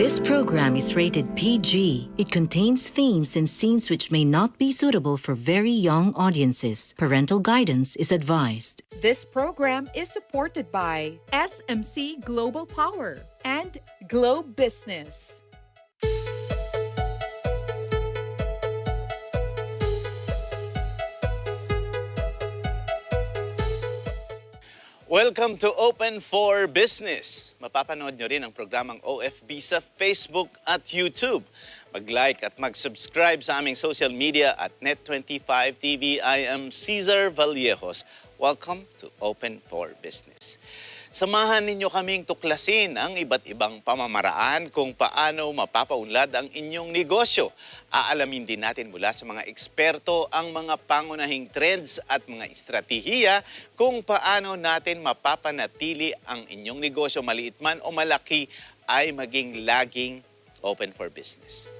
This program is rated PG. It contains themes and scenes which may not be suitable for very young audiences. Parental guidance is advised. This program is supported by SMC Global Power and Globe Business. Welcome to Open for Business. Mapapanood nyo rin ang programang OFB sa Facebook at YouTube. Mag-like at mag-subscribe sa aming social media at Net25 TV. I am Cesar Vallejos. Welcome to Open for Business. Samahan ninyo kaming tuklasin ang iba't ibang pamamaraan kung paano mapapaunlad ang inyong negosyo. Aalamin din natin mula sa mga eksperto ang mga pangunahing trends at mga estratehiya kung paano natin mapapanatili ang inyong negosyo, maliit man o malaki, ay maging laging open for business.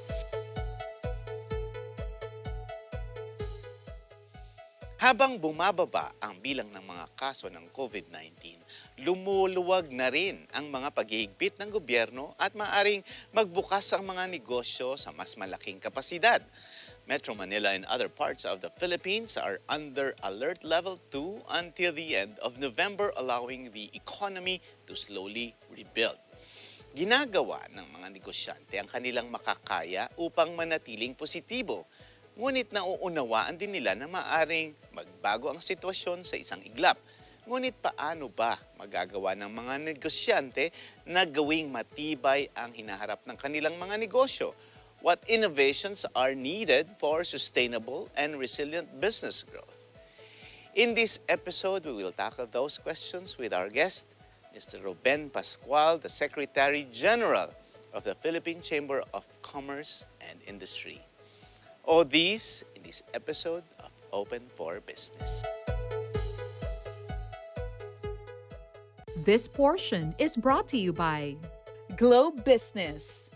Habang bumababa ang bilang ng mga kaso ng COVID-19, lumuluwag na rin ang mga paghihigpit ng gobyerno at maaaring magbukas ang mga negosyo sa mas malaking kapasidad. Metro Manila and other parts of the Philippines are under alert level 2 until the end of November, allowing the economy to slowly rebuild. Ginagawa ng mga negosyante ang kanilang makakaya upang manatiling positibo. Ngunit nauunawaan din nila na maaaring magbago ang sitwasyon sa isang iglap. Ngunit paano ba magagawa ng mga negosyante na gawing matibay ang hinaharap ng kanilang mga negosyo? What innovations are needed for sustainable and resilient business growth? In this episode, we will tackle those questions with our guest, Mr. Ruben Pascual, the Secretary General of the Philippine Chamber of Commerce and Industry. All these in this episode of Open for Business. This portion is brought to you by Globe Business.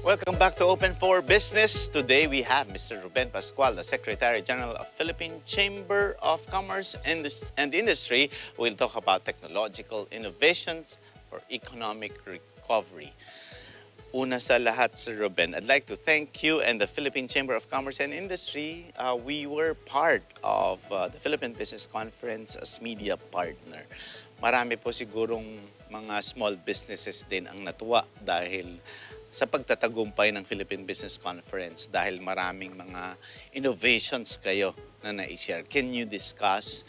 Welcome back to Open for Business. Today we have Mr. Ruben Pascual, the Secretary General of Philippine Chamber of Commerce and Industry. We'll talk about technological innovations for economic recovery. Una sa lahat, Sir Ruben, I'd like to thank you and the Philippine Chamber of Commerce and Industry. We were part of the Philippine Business Conference as media partner. Marami po sigurong mga small businesses din ang natuwa dahil sa pagtatagumpay ng Philippine Business Conference dahil maraming mga innovations kayo na na-share. Can you discuss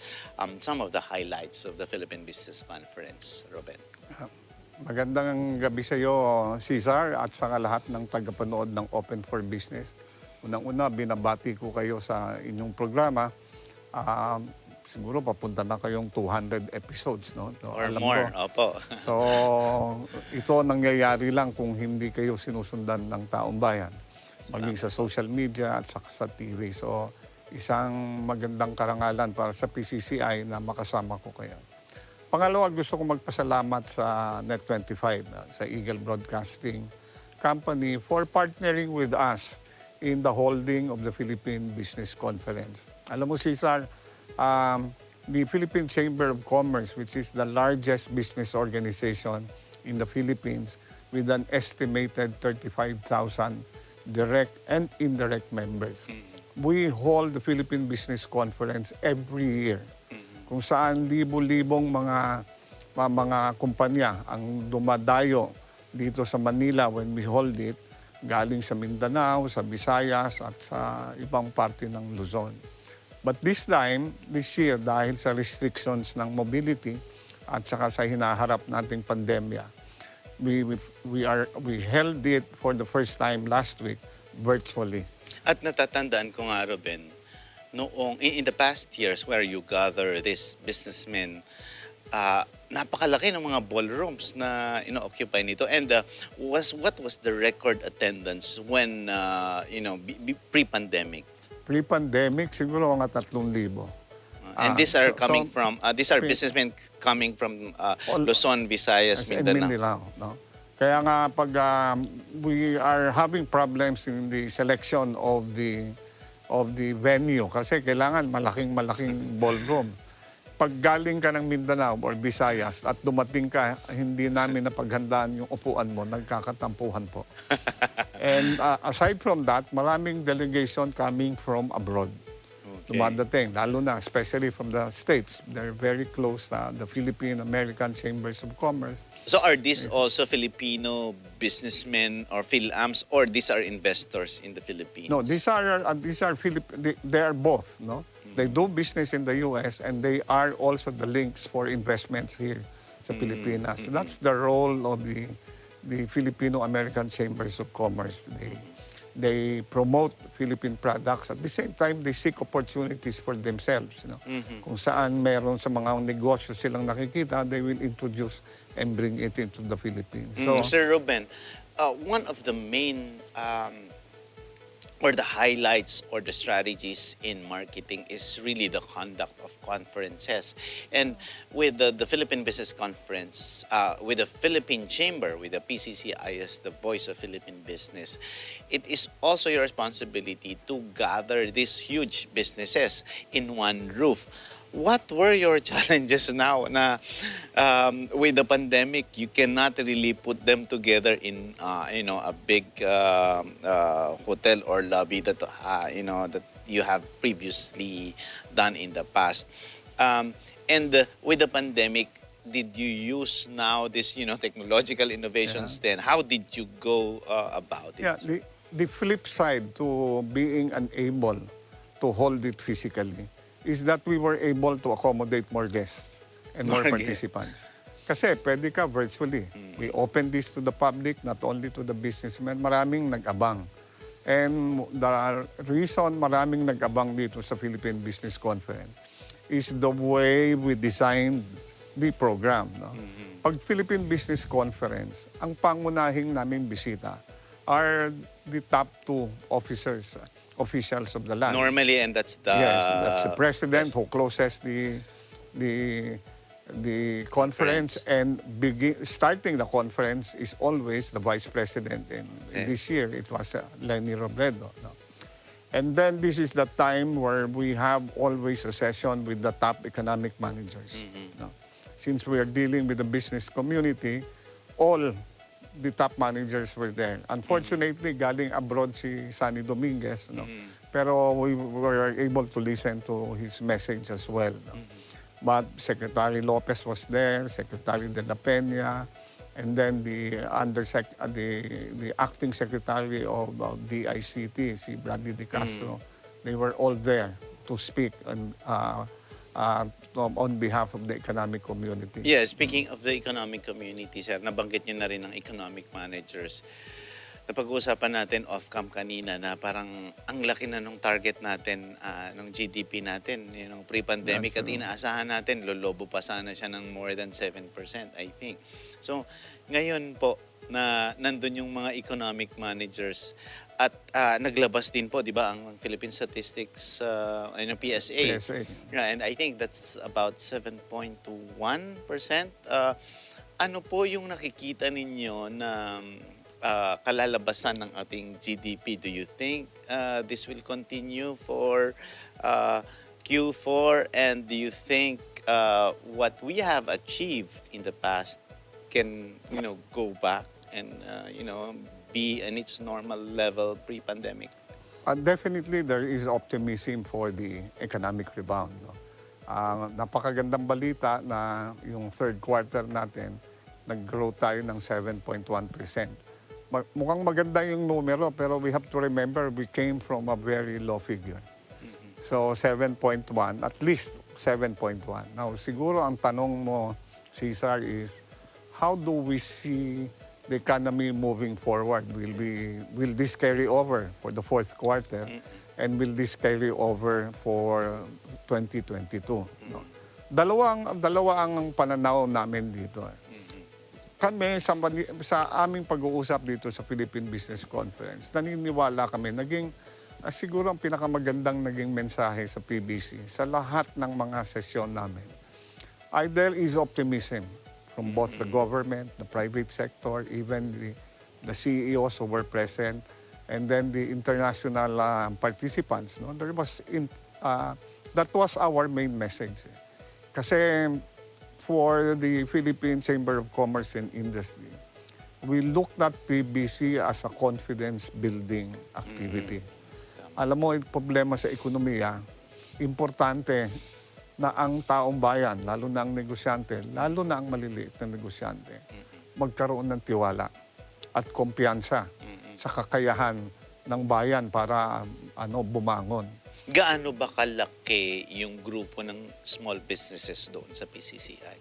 some of the highlights of the Philippine Business Conference, Ruben? Magandang gabi sa iyo, Cesar, at sa lahat ng tagapanood ng Open for Business. Unang-una, binabati ko kayo sa inyong programa. Siguro papunta na kayong 200 episodes, no? So, Or alam more, ko. opo. So, ito nangyayari lang kung hindi kayo sinusundan ng taong bayan. Maging sa social media at saka sa TV. So, isang magandang karangalan para sa PCCI na makasama ko kayo. Pangalawa, gusto ko magpasalamat sa Net25, sa Eagle Broadcasting Company for partnering with us in the holding of the Philippine Business Conference. Alam mo, Cesar, the Philippine Chamber of Commerce, which is the largest business organization in the Philippines with an estimated 35,000 direct and indirect members. We hold the Philippine Business Conference every year, kung saan libo-libong mga kumpanya ang dumadayo dito sa Manila when we hold it, galing sa Mindanao, sa Visayas at sa ibang parte ng Luzon. But this year, dahil sa restrictions ng mobility at saka sa hinaharap nating pandemya, we held it for the first time last week virtually. At natatandaan ko nga, Ruben, noong in the past years where you gather these businessmen, napakalaki ng mga ballrooms na ino-occupy nito. And what was the record attendance when, pre-pandemic? Pre-pandemic, siguro mga 3,000. And these are these are businessmen coming from Luzon, Visayas, Mindanao. No? Kaya nga pag we are having problems in the selection of the venue kasi kailangan malaking ballroom. Pag galing ka ng Mindanao or Visayas at dumating ka, hindi namin napaghandaan yung upuan mo, nagkakatampuhan po. And aside from that, maraming delegation coming from abroad. Dumadating, lalo na, especially from the States. They're very close na the Philippine-American Chambers of Commerce. So are these also Filipino businessmen or PhilAms, or these are investors in the Philippines? No, they are both, no? They do business in the U.S. and they are also the links for investments here sa Pilipinas. So that's the role of the Filipino-American Chambers of Commerce. They promote Philippine products. At the same time, they seek opportunities for themselves. Kung saan meron sa mga negosyo silang nakikita, they will introduce and bring it into the Philippines. So, Sir Ruben, one of the main or the highlights or the strategies in marketing is really the conduct of conferences. And with the Philippine Business Conference, with the Philippine Chamber, with the PCCI as the voice of Philippine business, it is also your responsibility to gather these huge businesses in one roof. What were your challenges now na with the pandemic, you cannot really put them together in a big hotel or lobby that that you have previously done in the past? And with the pandemic, did you use now this technological innovations then? How did you go about it? yeah, the flip side to being unable to hold it physically is that we were able to accommodate more guests and more participants. Kasi pwede ka virtually. We opened this to the public, not only to the businessmen. Maraming nag-abang. And the reason maraming nag-abang dito sa Philippine Business Conference is the way we designed the program. No? Pag Philippine Business Conference, ang pangunahing naming bisita are the top 2 officials of the land. Normally, and that's the the president who closes the conference, and starting the conference is always the vice president. And this year it was Lenny Robredo. No? And then this is the time where we have always a session with the top economic managers. No? Since we are dealing with the business community, all the top managers were there. Unfortunately, galing abroad si Sunny Dominguez, no? Pero we were able to listen to his message as well. No? But Secretary Lopez was there, Secretary De La Peña, and then the acting secretary of DICT, si Bradley De Castro. They were all there to speak on behalf of the economic community. Yeah, speaking of the economic community, sir, nabanggit niyo na rin ng economic managers. napag-uusapan natin off-cam kanina na parang ang laki na nung target natin, nung GDP natin, nung pre-pandemic, at inaasahan natin, lolobo pa sana siya ng more than 7%, I think. So, ngayon po, na nandun yung mga economic managers at naglabas din po, di ba, ang Philippine Statistics, PSA. PSA. Yeah, and I think that's about 7.1%. Ano po yung nakikita ninyo na kalalabasan ng ating GDP? Do you think this will continue for Q4? And do you think what we have achieved in the past can, go back and, be in its normal level pre-pandemic? Definitely, there is optimism for the economic rebound. No? Napakagandang balita na yung third quarter natin, nag-grow tayo ng 7.1%. Mukhang maganda yung numero, pero we have to remember we came from a very low figure. So 7.1, at least 7.1. Now, siguro ang tanong mo, Cesar, is how do we see the economy moving forward? Will this carry over for the fourth quarter? And will this carry over for 2022? No? Dalawa ang pananaw namin dito. Kami sa aming pag-uusap dito sa Philippine Business Conference, naniniwala kami, siguro ang pinakamagandang naging mensahe sa PBC, sa lahat ng mga sesyon namin, there is optimism from both the government, the private sector, even the CEOs who were present, and then the international participants. No? That was our main message. Kasi for the Philippine Chamber of Commerce and Industry, we looked at PBC as a confidence-building activity. Alam mo, yung problema sa ekonomiya, importante na ang taong bayan, lalo na ang negosyante, lalo na ang maliliit na negosyante, magkaroon ng tiwala at kumpiyansa sa kakayahan ng bayan para bumangon. Gaano ba kalaki yung grupo ng small businesses doon sa PCCI?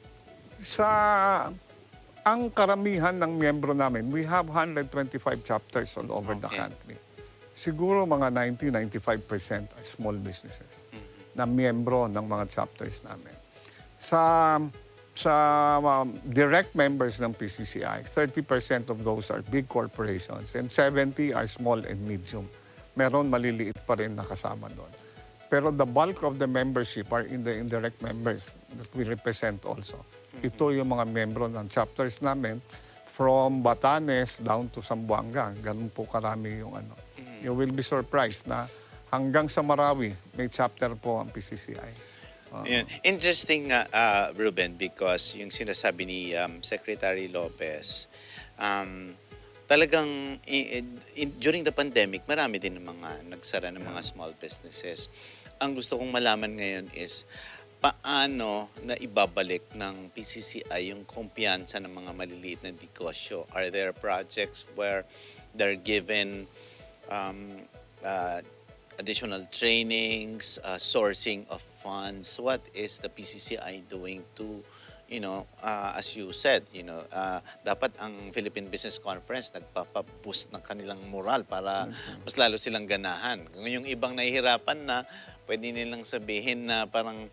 Ang karamihan ng miyembro namin, we have 125 chapters all over the country. Siguro mga 90-95% are small businesses na miyembro ng mga chapters namin. Sa direct members ng PCCI, 30% of those are big corporations and 70 are small and medium. Meron maliliit pa rin na kasama doon. Pero the bulk of the membership are in the indirect members that we represent also. Ito yung mga membro ng chapters namin from Batanes down to Zamboanga. Ganun po karami yung You will be surprised na hanggang sa Marawi, may chapter po ang PCCI. Interesting, Ruben, because yung sinasabi ni Secretary Lopez, talagang during the pandemic, marami din ng mga nagsara ng mga small businesses. Ang gusto kong malaman ngayon is paano na ibabalik ng PCCI yung kumpiyansa ng mga maliliit na negosyo? Are there projects where they're given additional trainings, sourcing of funds? What is the PCCI doing to, as you said, dapat ang Philippine Business Conference nagpapaboost ng kanilang moral para mas lalo silang ganahan. Yung ibang nahihirapan na, pwede nilang sabihin na parang,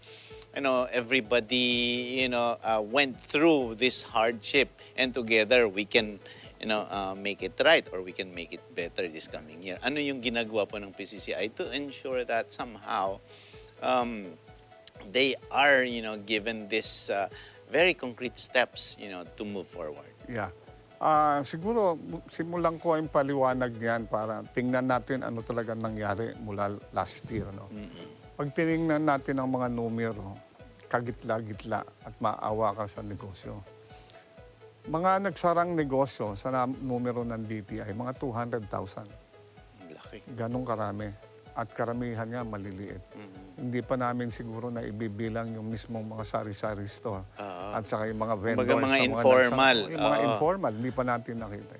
everybody, went through this hardship and together we can, make it right or we can make it better this coming year. Ano yung ginagawa po ng PCCI to ensure that somehow they are, given this very concrete steps, to move forward? Yeah. Siguro, simulan ko yung paliwanag niyan para tingnan natin ano talaga nangyari mula last year. No? Pag tinignan natin ang mga numero, kagitla-gitla at maawa ka sa negosyo. Mga nagsarang negosyo sa numero ng DTI, mga 200,000. Laki. Ganong karami. At karamihan nga maliliit. Hindi pa namin siguro na ibibilang yung mismong mga sari-sari store. At saka yung mga vendors. Mga informal. Yung mga informal, hindi pa natin nakita.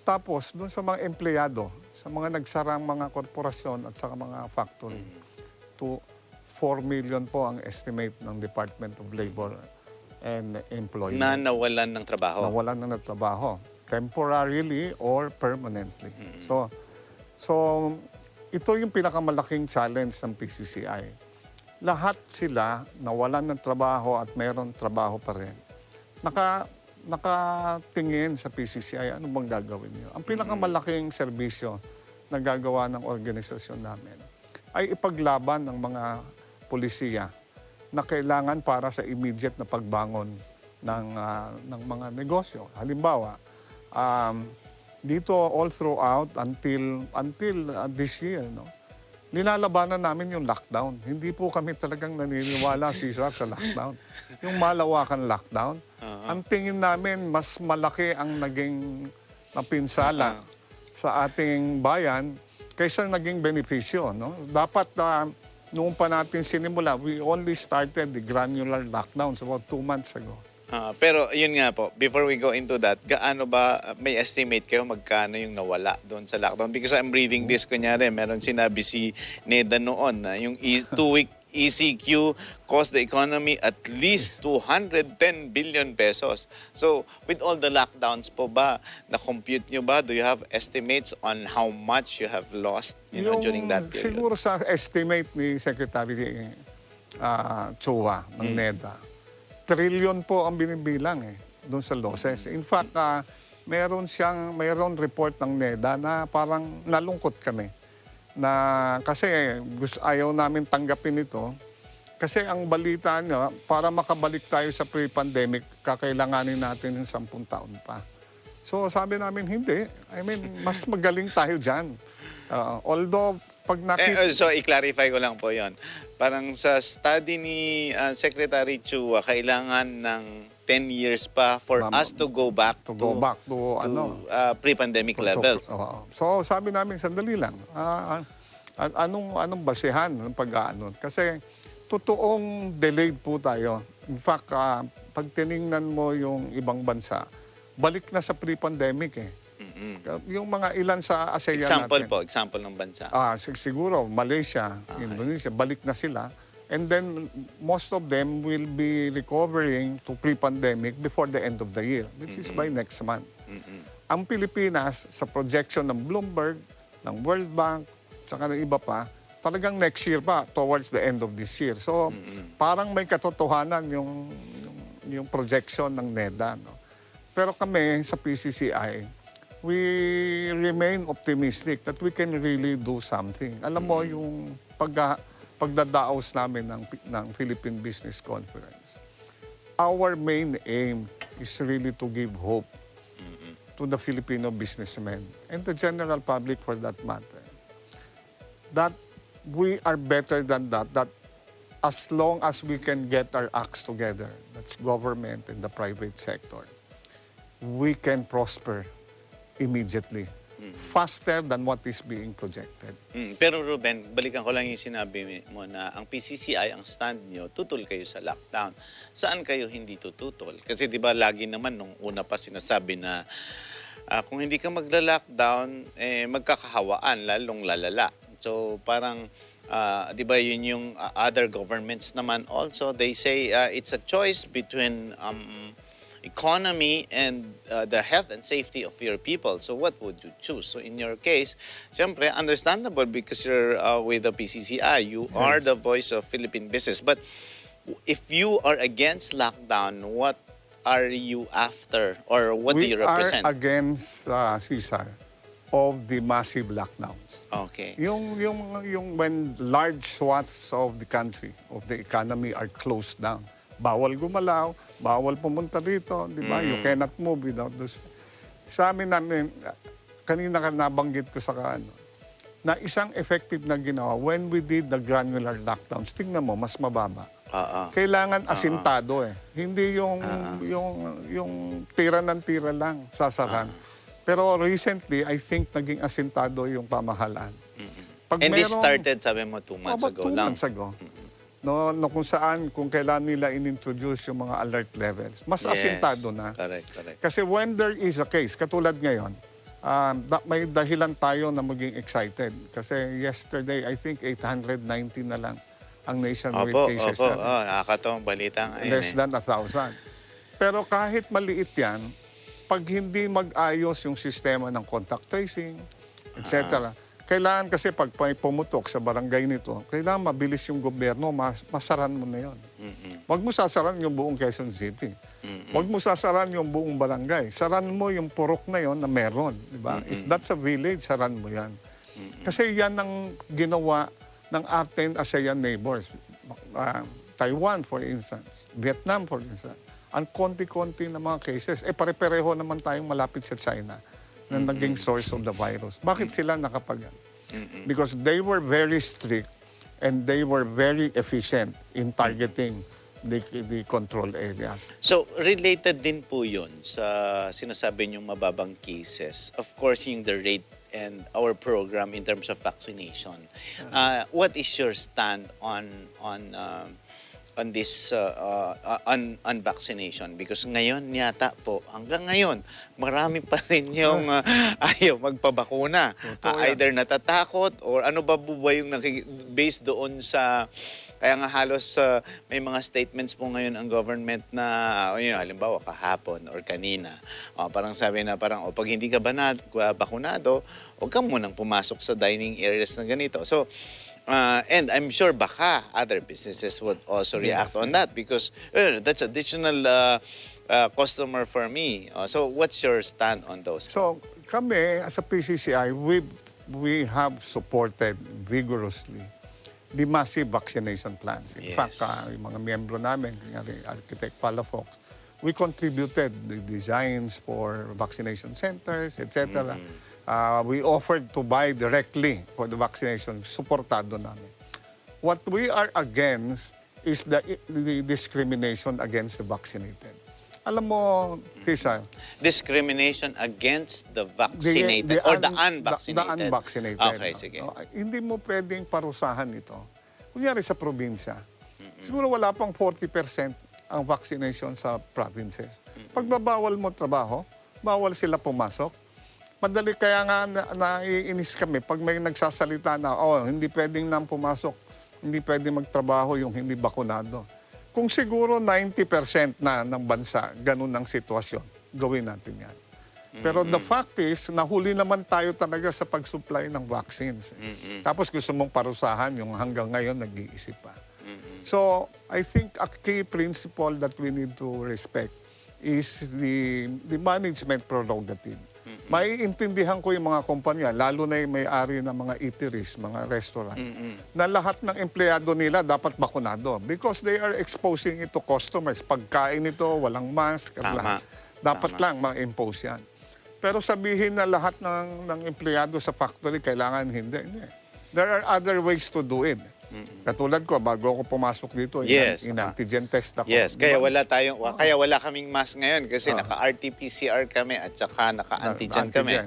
Tapos, dun sa mga empleyado, sa mga nagsarang mga korporasyon at saka mga factory, to 4 million po ang estimate ng Department of Labor and Employment. Na nawalan ng trabaho. Nawalan ng trabaho. temporarily or permanently. So ito yung pinakamalaking challenge ng PCCI. Lahat sila nawalan ng trabaho at mayroon trabaho pa rin. Nakatingin sa PCCI, ano bang gagawin niyo? Ang pinakamalaking serbisyo na gagawa ng organisasyon namin ay ipaglaban ng mga pulisiya na kailangan para sa immediate na pagbangon ng mga negosyo. Halimbawa, dito all throughout until this year, no, nilalabanan namin yung lockdown. Hindi po kami talagang naniniwala, Cesar, sa lockdown. Yung malawakan lockdown. Ang tingin namin, mas malaki ang naging napinsala sa ating bayan kaysa naging benepisyo. No? Dapat, noong pa natin sinimula, we only started the granular lockdowns about 2 months ago. Pero yun nga po, before we go into that, gaano ba may estimate kayo magkano yung nawala doon sa lockdown? Because I'm reading this, kunyari, meron sinabi si Neda noon na yung 2-week ECQ cost the economy at least 210 billion pesos. So, with all the lockdowns po ba, na-compute nyo ba? Do you have estimates on how much you have lost during that period? Siguro sa estimate ni Secretary Chua ng NEDA, trillion po ang binibilang doon sa losses. In fact, mayroon report ng NEDA na parang nalungkot kami. Kasi ayaw namin tanggapin ito. Kasi ang balita niya, para makabalik tayo sa pre-pandemic, kakailanganin natin yung 10 taon pa. So sabi namin, hindi. I mean, mas magaling tayo dyan. Although, pag nakita... So, i-clarify ko lang po yon. Parang sa study ni Secretary Chua, kailangan ng 10 years pa for us to go back to pre-pandemic levels. So sabi namin, sandali lang, anong basehan ng pag-aanon? Kasi totoong delayed po tayo. In fact, pag tiningnan mo yung ibang bansa, balik na sa pre-pandemic Yung mga ilan sa ASEAN natin. Example ng bansa. Siguro, Malaysia, Indonesia, balik na sila. And then, most of them will be recovering to pre-pandemic before the end of the year, which is by next month. Ang Pilipinas, sa projection ng Bloomberg, ng World Bank, saka ng iba pa, talagang next year pa, towards the end of this year. So, parang may katotohanan yung projection ng NEDA. No? Pero kami, sa PCCI, we remain optimistic that we can really do something. Alam mo, yung pagdadaos namin ng Philippine Business Conference, our main aim is really to give hope to the Filipino businessmen and the general public for that matter. That we are better than that as long as we can get our acts together, that's government and the private sector, we can prosper immediately. Faster than what is being projected. Pero Ruben, balikan ko lang yung sinabi mo na ang PCCI, ang stand nyo, tutol kayo sa lockdown. Saan kayo hindi tututol? Kasi di ba lagi naman nung una pa sinasabi na kung hindi ka magla-lockdown, magkakahawaan, lalong lalala. So parang, di ba yun yung other governments naman also, they say it's a choice between economy and the health and safety of your people. So what would you choose? So in your case, syempre, understandable because you're with the PCCI. You are the voice of Philippine business. But if you are against lockdown, what are you after? Or what do you represent? We are against, Cesar, of the massive lockdowns. Okay. Yung when large swaths of the country, of the economy are closed down. Bawal gumalaw, bawal pumunta dito, di ba? You cannot move without those. Sa amin namin, kanina nabanggit ko sa na isang effective na ginawa when we did the granular lockdowns, tingnan mo, mas mababa. Kailangan asintado Hindi yung tira ng tira lang, sasaran. Pero recently, I think naging asintado yung pamahalaan. And this started, sabi mo, 2 months ago lang. 2 months ago. No, kung kailan nila in-introduce yung mga alert levels. Mas asintado na. Correct. Kasi when there is a case, katulad ngayon, may dahilan tayo na maging excited. Kasi yesterday, I think 890 na lang ang nationwide cases. Nakakatawang balita ngayon. Less than 1,000. Pero kahit maliit yan, pag hindi mag-ayos yung sistema ng contact tracing, etc. Kailangan kasi pag may pumutok sa barangay nito, kailangan mabilis yung gobyerno, masaran mo na yun. Huwag mo sasaran yung buong Quezon City. Huwag mo sasaran yung buong barangay. Saran mo yung purok na yon na meron. Diba? If that's a village, saran mo yan. Kasi yan ang ginawa ng atin ASEAN neighbors. Taiwan, for instance. Vietnam, for instance. Ang konti-konti na mga cases, pare-pareho naman tayong malapit sa China na naging source of the virus. Bakit sila nakapagan? Because they were very strict and they were very efficient in targeting the control areas. So, related din po yun sa sinasabi niyong mababang cases. Of course, yung the rate and our program in terms of vaccination. What is your stand on this on vaccination? Because ngayon yata po, hanggang ngayon, marami pa rin yung ayaw magpabakuna. Either natatakot or ano ba yung based doon sa... Kaya nga halos may mga statements po ngayon ang government na, halimbawa kahapon or kanina, parang sabi na parang pag hindi ka bakunado, huwag ka munang pumasok sa dining areas na ganito. So, and I'm sure baka other businesses would also react on that because that's additional customer for me. So what's your stand on those? So kami as a PCCI, we have supported vigorously the massive vaccination plans. In fact, yung mga miyembro namin, Architect Palafox, we contributed the designs for vaccination centers, etc. We offered to buy directly for the vaccination, supportado namin. What we are against is the discrimination against the vaccinated. Alam mo, Cesar, discrimination against the vaccinated or the unvaccinated? The unvaccinated. Okay, sige. Hindi mo pwedeng parusahan ito. Kunyari sa probinsya, siguro wala pang 40% ang vaccination sa provinces. Pag babawal mo trabaho, bawal sila pumasok. Madali kaya nga naiinis kami pag may nagsasalita na, hindi pwedeng nang pumasok, hindi pwedeng magtrabaho yung hindi bakunado. Kung siguro 90% na ng bansa, ganun ang sitwasyon, gawin natin yan. Pero the fact is, nahuli naman tayo talaga sa pag-supply ng vaccines. Tapos gusto mong parusahan yung hanggang ngayon nag-iisip pa. So, I think a key principle that we need to respect is the management prerogative. Maiintindihan ko yung mga kumpanya, lalo na yung may-ari ng mga eateries, mga restaurant, na lahat ng empleyado nila dapat bakunado because they are exposing it to customers. Pagkain ito, walang mask, dapat lang ma-impose yan. Pero sabihin na lahat ng empleyado sa factory, kailangan hindi. There are other ways to do it. Katulad ko, bago ako pumasok dito, in-antigen test ako. Yes, kaya wala kaming mask ngayon kasi naka-RT-PCR kami at saka naka-antigen kami.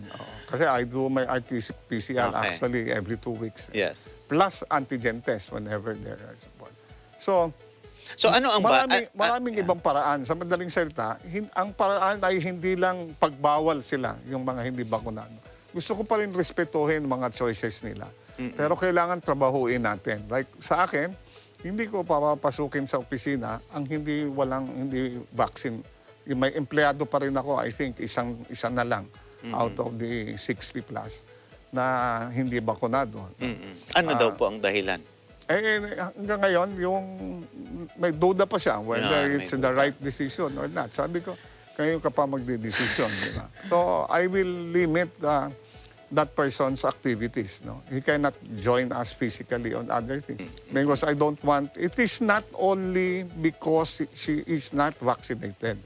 Kasi I do my RT-PCR actually every 2 weeks. Yes. Plus antigen test whenever there are support. So ano ang maraming ibang paraan. Sa madaling salita, ang paraan ay hindi lang pagbawal sila, yung mga hindi bakunado. Gusto ko pa rin respetuhin mga choices nila. Pero kailangan trabahuin natin. Like sa akin, hindi ko papapasukin sa opisina ang hindi vaccine. May empleyado pa rin ako, I think, isa na lang out of the 60 plus na hindi bakunado. Ano daw po ang dahilan? Hanggang ngayon, may duda pa siya whether it's the right decision or not. Sabi ko, kayo ka pa magde-decision. Diba? So, I will limit that person's activities. No? He cannot join us physically on other things. Because I don't want... It is not only because she is not vaccinated,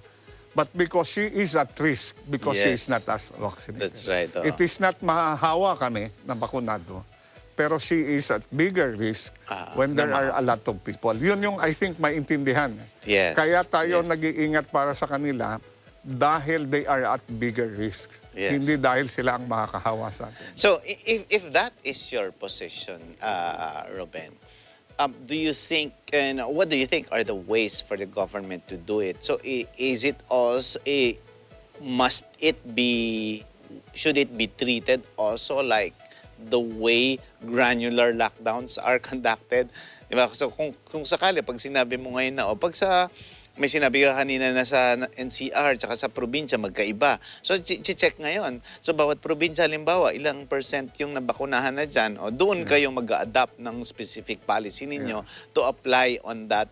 but because she is at risk because she is not as vaccinated. That's right. It is not mahahawa kami na bakunado, pero she is at bigger risk when there are a lot of people. Yun yung, I think, maintindihan. Yes. Kaya tayo nag-iingat para sa kanila dahil they are at bigger risk. Yes. Hindi dahil sila ang makakahawa sa atin. So, if that is your position, Ruben, do you think, what do you think are the ways for the government to do it? So, is it also, should it be treated also like the way granular lockdowns are conducted? Diba? So, kung sakali, pag sinabi mo ngayon na, pag sa may sinabi ka kanina na sa NCR tsaka sa probinsya magkaiba. So check ngayon. So bawat probinsya halimbawa ilang percent yung nabakunahan na dyan, o doon kayo mag-adapt ng specific policy ninyo to apply on that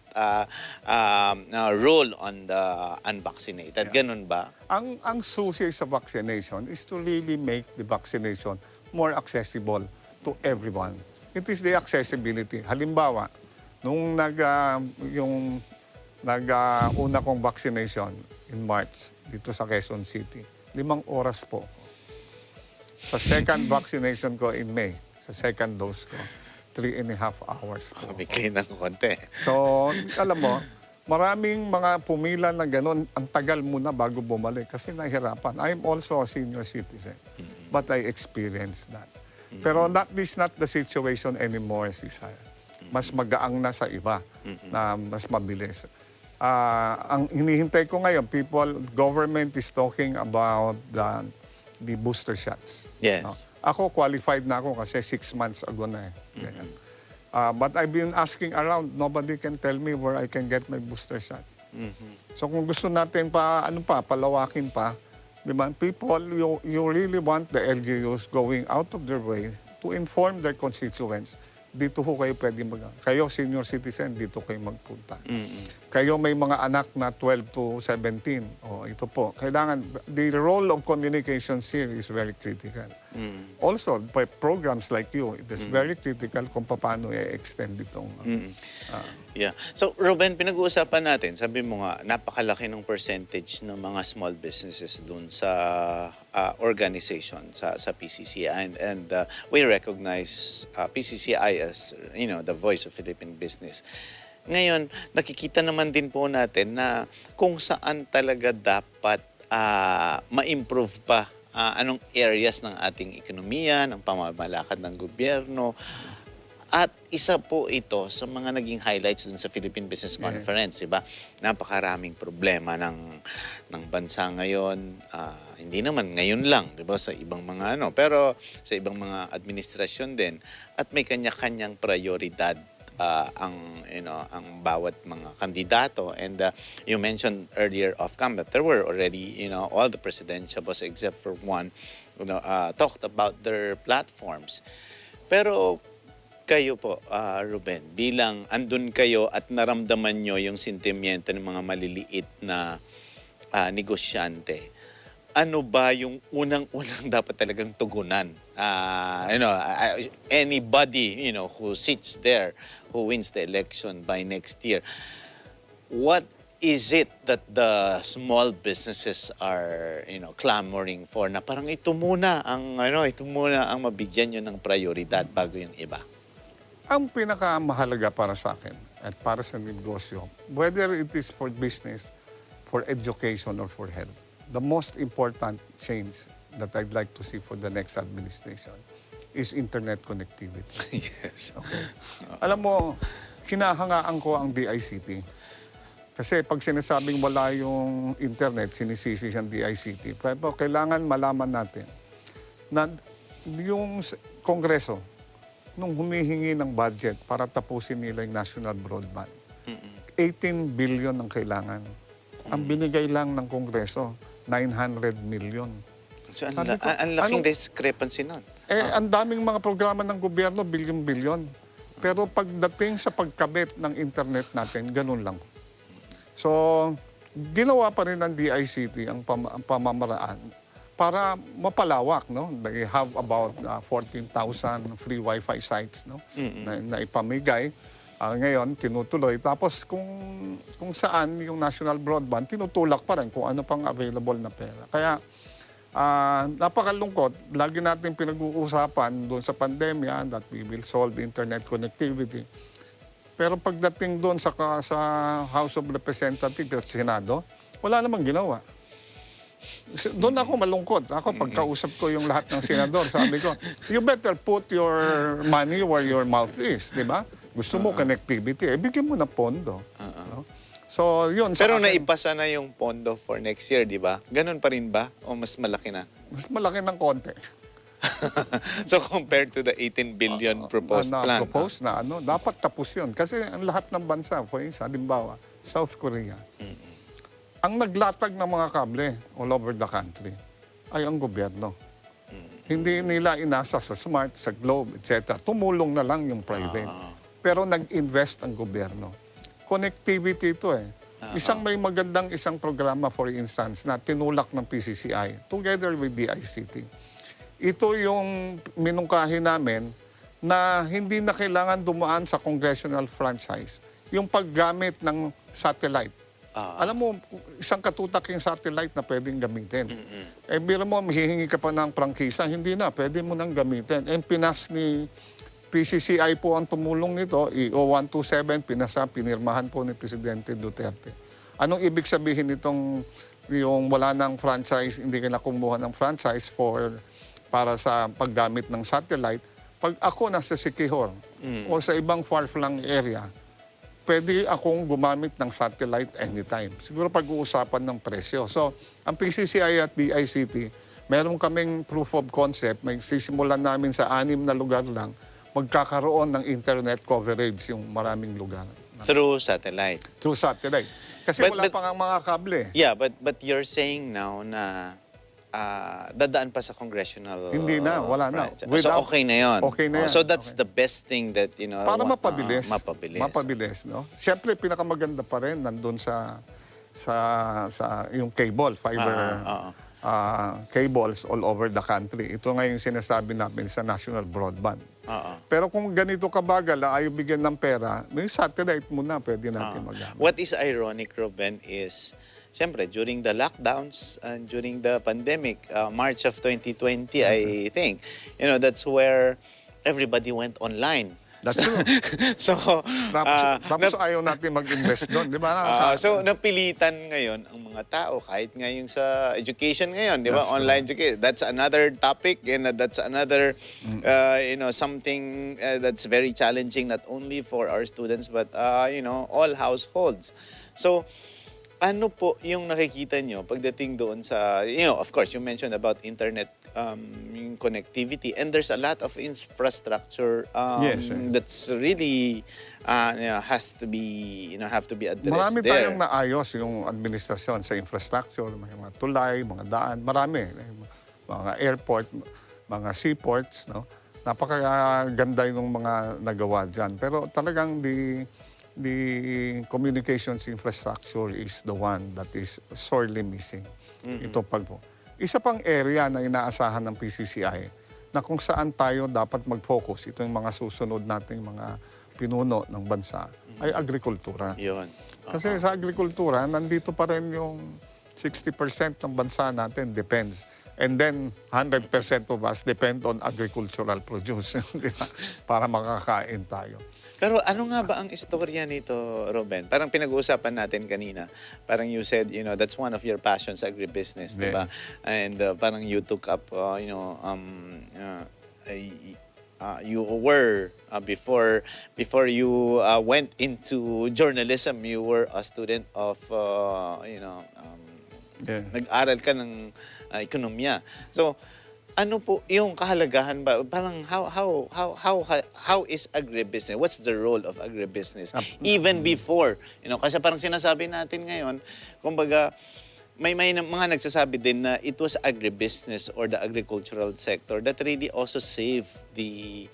rule on the unvaccinated. Ganun ba? Ang susi sa vaccination is to really make the vaccination more accessible to everyone. It is the accessibility. Halimbawa, nung una kong vaccination in March dito sa Quezon City, 5 oras po. Sa second vaccination ko in May, sa second dose ko, 3.5 hours po. Bigay ng konti. So, alam mo, maraming mga pumila na gano'n, ang tagal muna bago bumalik kasi nahihirapan. I'm also a senior citizen, but I experienced that. Pero this not the situation anymore, Sisaya. Mas magaang na sa iba na mas mabilis. Ang hinihintay ko ngayon, government is talking about the booster shots. Yes. No? Ako, qualified na ako kasi 6 months ago na eh. But I've been asking around, nobody can tell me where I can get my booster shot. So kung gusto natin palawakin pa, di ba? People, you really want the LGUs going out of their way to inform their constituents. Dito ho kayo pwede kayo senior citizen, dito kayo magpunta. Kayo may mga anak na 12 to 17. Ito po. Kailangan, the role of communications here is very critical. Also, by programs like you, it is very critical kung paano i-extend itong... Yeah. So, Ruben, pinag-uusapan natin, sabi mo nga, napakalaki ng percentage ng mga small businesses dun sa organization, sa PCCI. And we recognize PCCI as, the voice of Philippine business. Ngayon, nakikita naman din po natin na kung saan talaga dapat ma-improve pa anong areas ng ating ekonomiya, ng pamamalakad ng gobyerno. At isa po ito sa mga naging highlights dun sa Philippine Business Conference, diba? Napakaraming problema ng bansa ngayon. Hindi naman ngayon lang, diba? Sa ibang mga pero sa ibang mga administrasyon din. At may kanya-kanyang prioridad ang bawat mga kandidato. And you mentioned earlier off-cam that there were already, all the presidentiables except for one, talked about their platforms. Pero kayo po, Ruben, bilang andun kayo at naramdaman nyo yung sentimiento ng mga maliliit na negosyante, ano ba yung unang-unang dapat talagang tugunan? Anybody, who sits there, who wins the election by next year, what is it that the small businesses are, clamoring for na parang ito muna ang mabigyan nyo ng prioridad bago yung iba? Ang pinakamahalaga para sa akin at para sa negosyo, whether it is for business, for education, or for health, the most important change that I'd like to see for the next administration is internet connectivity. Yes. Okay. Alam mo, hinahangaan ko ang DICT. Kasi pag sinasabing wala yung internet, sinisisi siyang DICT. Pero kailangan malaman natin na yung Kongreso, nung humihingi ng budget para tapusin nila yung national broadband, 18 billion ang kailangan. Ang binigay lang ng Kongreso, 900 million. So, ang laking discrepancy nun. Ang daming mga programa ng gobyerno, bilyon-bilyon. Pero pagdating sa pagkabit ng internet natin, ganun lang. So, ginawa pa rin ng DICT ang pamamaraan para mapalawak, no? They have about 14,000 free Wi-Fi sites, no? Na ipamigay. Ngayon, tinutuloy. Tapos kung saan yung national broadband, tinutulak pa rin kung ano pang available na pera. Kaya napakalungkot. Lagi natin pinag-uusapan doon sa pandemya that we will solve internet connectivity. Pero pagdating doon sa House of Representatives at Senado, wala namang ginawa. Doon ako malungkot. Ako, pagkausap ko yung lahat ng senador, sabi ko, you better put your money where your mouth is, di ba? Gusto mo connectivity, bigyan mo na pondo. No? So, yun. Pero naipasa na yung pondo for next year, di ba? Ganun pa rin ba? O mas malaki na? Mas malaki ng konti. So, compared to the 18 billion proposed plan? Proposed dapat tapos yun. Kasi ang lahat ng bansa, for instance, halimbawa, South Korea, Ang naglatag ng mga kable all over the country ay ang gobyerno. Hindi nila inasa sa Smart, sa Globe, etc. Tumulong na lang yung private. Pero nag-invest ang gobyerno. Connectivity ito eh. Isang isang programa, for instance, na tinulak ng PCCI together with the ICT. Ito yung minungkahi namin na hindi na kailangan dumaan sa congressional franchise. Yung paggamit ng satellite. Alam mo, isang katutaking satellite na pwedeng gamitin. Eh, biro mo, hihingi ka pa ng prangkisa, hindi na, pwede mo nang gamitin. And pinas ni PCCI po ang tumulong nito, EO 127, pinirmahan po ni Presidente Duterte. Anong ibig sabihin nitong yung wala ng franchise, hindi ka na kumuha ng franchise para sa paggamit ng satellite? Pag ako nasa Siquijor o sa ibang far-flung area, pwede akong gumamit ng satellite anytime. Siguro pag-uusapan ng presyo. So, ang PCCI at DICT, meron kaming proof of concept. May sisimulan namin sa 6 na lugar lang, magkakaroon ng internet coverage yung maraming lugar. Through satellite. Through satellite. Kasi wala pa nga mga kable. Yeah, but you're saying now na dadaan pa sa congressional... Hindi na, wala na. So okay na yun. Okay na yan. So that's the best thing that, you know... Para mapabilis. Mapabilis. No? Siyempre, pinakamaganda pa rin nandun sa yung cable, fiber cables all over the country. Ito nga yung sinasabi namin sa national broadband. Pero kung ganito kabagal, ayaw bigyan ng pera, may satellite muna pwede natin magamit. What is ironic, Ruben, is... Siyempre, during the lockdowns and during the pandemic, March of 2020, I think, you know, that's where everybody went online. That's true. So, tapos ayaw natin mag-invest doon, di ba? So, napilitan ngayon ang mga tao, kahit ngayon sa education ngayon, di ba? Online education. That's another topic and that's another, you know, something that's very challenging, not only for our students, but, you know, all households. So, ano po yung nakikita nyo pagdating doon sa, you know, of course, you mentioned about internet yung connectivity, and there's a lot of infrastructure that's really you know, has to be, you know, have to be addressed. Marami there. tayong naayos yung administrasyon sa infrastructure, mga tulay, mga daan, marami. Mga airport, mga seaports, no? Napakaganda yung mga nagawa dyan. Pero talagang the communications infrastructure is the one that is sorely missing. Ito isa pang area na inaasahan ng PCCI na kung saan tayo dapat mag-focus, ito yung mga susunod nating mga pinuno ng bansa, ay agrikultura. Yun. Kasi sa agrikultura, nandito pa rin yung 60% ng bansa natin depends. And then 100% of us depend on agricultural produce para makakain tayo. Pero ano nga ba ang istorya nito, Ruben? Parang pinag-uusapan natin kanina. Parang you said, you know, that's one of your passions, agribusiness, di ba? And parang you took up, you know, you were, before you went into journalism, you were a student of, you know, nag-aral ka ng ekonomiya. So, ano po yung kahalagahan ba? Parang how is agribusiness? What's the role of agribusiness? Even before, you know, kasi parang sinasabi natin ngayon, kumbaga, may mga nagsasabi din na it was agribusiness or the agricultural sector that really also saved the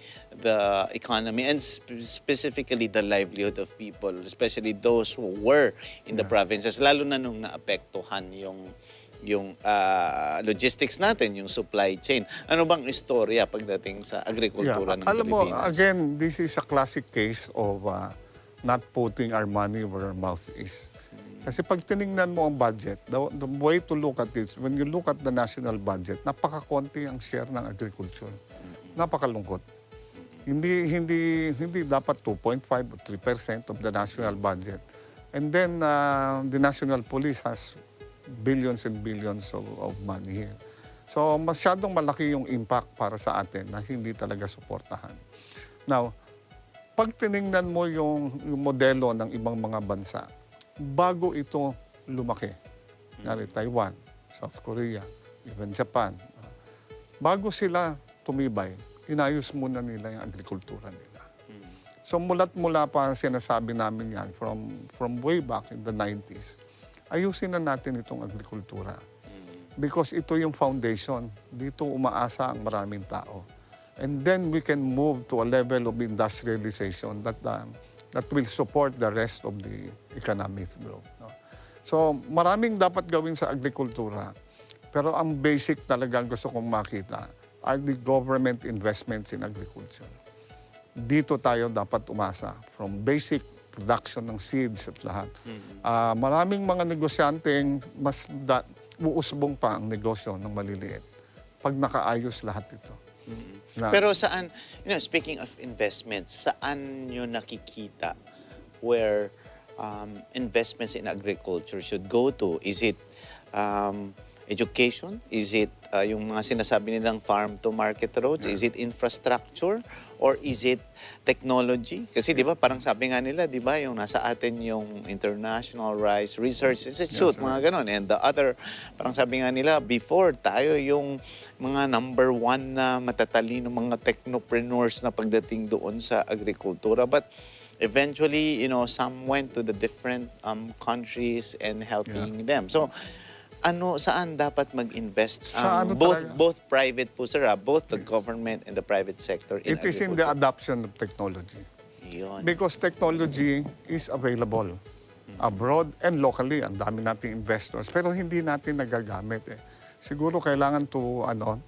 economy and specifically the livelihood of people, especially those who were in the provinces, lalo na nung naapektuhan yung logistics natin, yung supply chain. Ano bang istorya pagdating sa agrikultura ng Alam mo, Pilipinas? again, this is a classic case of not putting our money where our mouth is. Kasi pag tinignan mo ang budget, the way to look at it, when you look at the national budget, napakakonti ang share ng agriculture. Napakalungkot. Hindi dapat 2.5 or 3% of the national budget. And then the national police has billions and billions of money here. So, masyadong malaki yung impact para sa atin na hindi talaga suportahan. Now, pag tinignan mo yung modelo ng ibang mga bansa, bago ito lumaki, ngari Taiwan, South Korea, even Japan, bago sila tumibay, inayos muna nila yung agrikultura nila. So, mula pa sinasabi namin yan from way back in the 90s, ayusin na natin itong agrikultura. Because ito yung foundation. Dito umaasa ang maraming tao. And then we can move to a level of industrialization that will support the rest of the economic growth. No? So maraming dapat gawin sa agrikultura. Pero ang basic talagang gusto kong makita are the government investments in agriculture. Dito tayo dapat umasa from basic production ng seeds at lahat. Maraming mga negosyanteng mas uusbong pa ang negosyo ng maliliit pag nakaayos lahat ito. Pero saan, speaking of investments, saan nyo nakikita where investments in agriculture should go to? Is it education? Is it yung mga sinasabi nilang farm-to-market roads? Is it infrastructure? Or is it technology? Kasi di ba parang sabi nga nila, di ba yung nasa atin yung International Rice Research Institute, mga ganon. And the other, parang sabi nga nila, before tayo yung mga number 1 na matatalino mga technopreneurs na pagdating doon sa agrikultura. But eventually, some went to the different countries and helping them. So, saan dapat mag-invest? Both private po, sir, both the government and the private sector in It is in the adoption of technology. Yun. Because technology is available abroad and locally. Ang dami nating investors. Pero hindi natin nagagamit. Siguro kailangan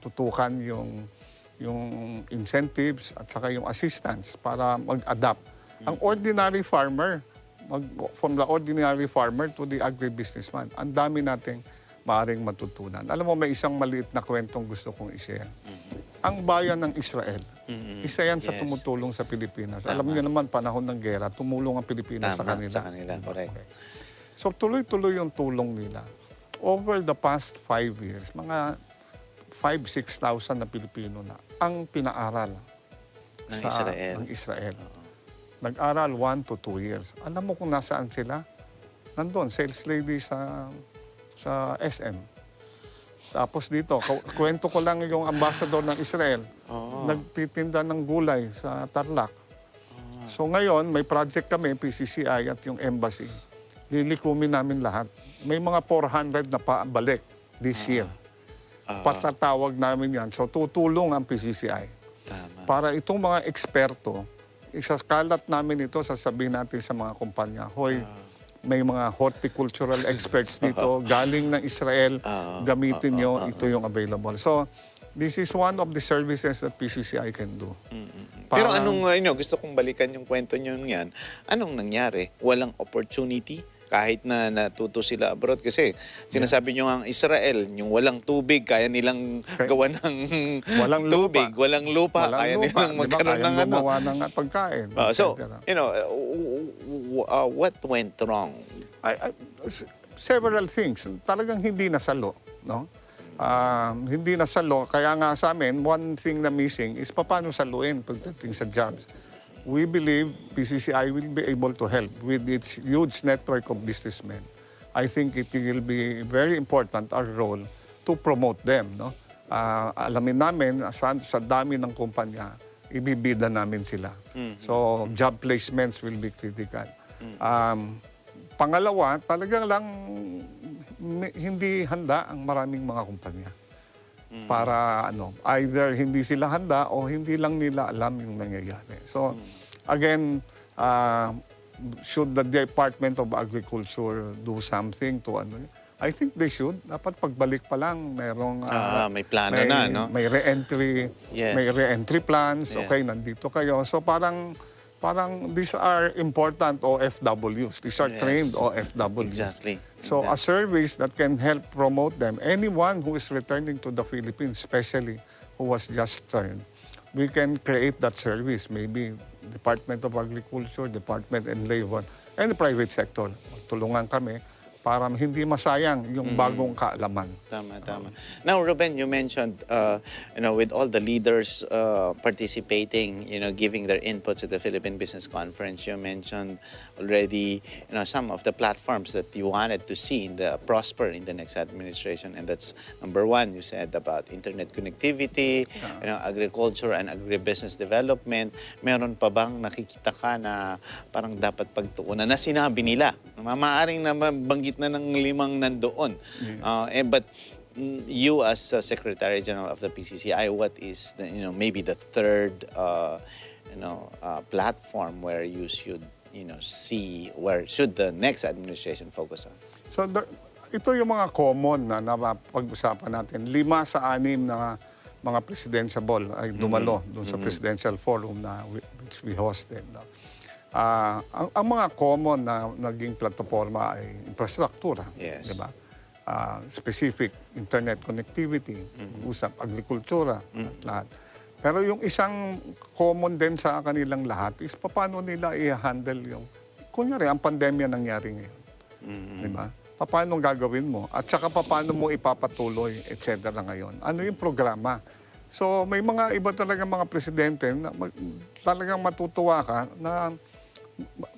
tutukan yung incentives at saka yung assistance para mag-adapt. Ang ordinary farmer, from the ordinary farmer to the agribusinessman, ang dami nating maaaring matutunan. Alam mo, may isang maliit na kwentong gusto kong i-share. Ang bayan ng Israel, isa yan sa tumutulong sa Pilipinas. Alam niyo naman, panahon ng gera, tumulong ang Pilipinas sa kanila. Sa kanila, correct. Okay. So tuloy-tuloy yung tulong nila. Over the past 5 years, mga 5,000-6,000 na Pilipino na ang pinaaral ng Israel. Nag-aral 1 to 2 years. Alam mo kung nasaan sila? Nandun, sales lady sa SM. Tapos dito, kwento ko lang yung ambassador ng Israel. Nagtitinda ng gulay sa Tarlac. So ngayon, may project kami, PCCI at yung embassy. Lilikumin namin lahat. May mga 400 na pabalik this year. Patatawag namin yan. So tutulong ang PCCI. Tama. Para itong mga eksperto, isakalat namin ito, sasabihin natin sa mga kumpanya, hoy, may mga horticultural experts dito, galing ng Israel, gamitin nyo, ito yung available. So, this is one of the services that PCCI can do. Pero gusto kong balikan yung kwento nyo yan. Anong nangyari? Walang opportunity? Kahit na natuto sila abroad. Kasi sinasabi nyo ang Israel, yung walang tubig, kaya nilang gawa ng walang tubig. Walang lupa. Kaya nilang magkaroon ng gumawa ng pagkain. So, what went wrong? Several things. Talagang hindi nasalo. No? Hindi nasalo. Kaya nga sa amin, one thing na missing is paano saluin pagdating sa jobs. We believe PCCI will be able to help with its huge network of businessmen. I think it will be very important, our role, to promote them. No? Alamin namin, sa dami ng kumpanya, ibibida namin sila. So, job placements will be critical. Pangalawa, talagang lang hindi handa ang maraming mga kumpanya. Para either hindi sila handa o hindi lang nila alam yung nangyayari. So, again, should the Department of Agriculture do something to I think they should. Dapat pagbalik pa lang, merong may plano no? May re-entry, may re-entry plans. Okay, nandito kayo. So parang these are important OFWs. These are trained OFWs. Exactly. So a service that can help promote them. Anyone who is returning to the Philippines, especially who was just returned, we can create that service. Maybe Department of Agriculture, Department and Labor, and the private sector. Tulungan kami para hindi masayang yung bagong kaalaman. Tama. Now, Ruben, you mentioned, with all the leaders participating, giving their inputs at the Philippine Business Conference, you mentioned already, some of the platforms that you wanted to see prosper in the next administration. And that's number 1, you said about internet connectivity, agriculture and agribusiness development. Meron pa bang nakikita ka na parang dapat pagtuunan na sinabi nila? Maaaring na mabanggit gitna ng 5 nandoon. But you as Secretary General of the PCCI, what is the, maybe the third platform where you should see where should the next administration focus on? So ito yung mga common na napag-usapan natin. 5 sa 6 na mga presidential ay dumalo doon sa presidential forum na which we hosted. No? Ang mga common na naging plataforma ay infrastruktura, Yes. di ba? Specific internet connectivity, usap agrikultura, at lahat. Pero yung isang common din sa kanilang lahat is paano nila i-handle yung, kunyari, ang pandemya nangyari ngayon. Di ba? Paano gagawin mo? At saka paano mo ipapatuloy, etc. ngayon? Ano yung programa? So may mga iba talaga mga presidente na talagang matutuwa ka na